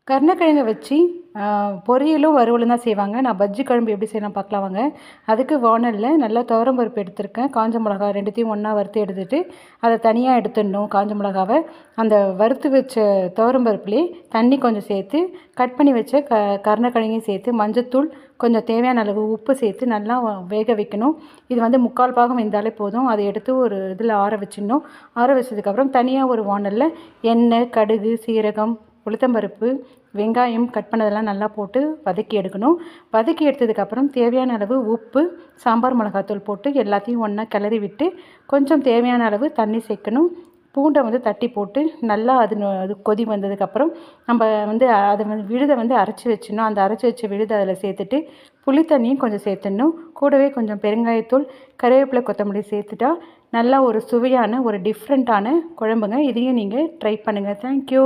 கருணக்கிழங்க வச்சு பொரியலும் வறுவலும் தான் செய்வாங்க. நான் பஜ்ஜி குழம்பு எப்படி செய்யலாம் பார்க்கலாம் வாங்க. அதுக்கு வாணலில் நல்லா துவரம் பருப்பு எடுத்திருக்கேன். காஞ்ச மிளகா 2த்தையும் ஒன்றா வறுத்து எடுத்துட்டு அதை தனியாக எடுத்துடணும். காஞ்ச மிளகாவை அந்த வறுத்து வச்ச துவரம் பருப்புலேயே தண்ணி கொஞ்சம் சேர்த்து கட் பண்ணி வச்ச கருணக்கிழங்கையும் சேர்த்து மஞ்சத்தூள் கொஞ்சம் தேவையான அளவு உப்பு சேர்த்து நல்லா வேக வைக்கணும். இது வந்து 3/4 பாகம் வெந்தாலே போதும். அதை எடுத்து ஒரு இதில் ஆற வச்சிடணும். ஆற வச்சதுக்கப்புறம் தனியாக ஒரு வாணலில் எண்ணெய், கடுகு, சீரகம், உளுத்தம்பருப்பு, வெங்காயம் கட் பண்ணதெல்லாம் நல்லா போட்டு வதக்கி எடுக்கணும். வதக்கி எடுத்ததுக்கப்புறம் தேவையான அளவு உப்பு, சாம்பார் மிளகாத்தூள் போட்டு எல்லாத்தையும் ஒன்றா கிளறி விட்டு கொஞ்சம் தேவையான அளவு தண்ணி சேர்க்கணும். பூண்டை வந்து தட்டி போட்டு நல்லா அது கொதி வந்ததுக்கப்புறம் நம்ம வந்து அதை விழுதை அரைச்சி வச்சிடணும். அந்த அரைச்சி வச்ச விழுதை அதில் சேர்த்துட்டு புளி தண்ணியும் கொஞ்சம் சேர்த்துடணும். கூடவே கொஞ்சம் பெருங்காயத்தூள், கருவேப்பிலை, கொத்தமல்லி சேர்த்துட்டா நல்லா ஒரு சுவையான ஒரு டிஃப்ரெண்ட்டான குழம்புங்க. இதையும் நீங்கள் ட்ரை பண்ணுங்கள். தேங்க்யூ.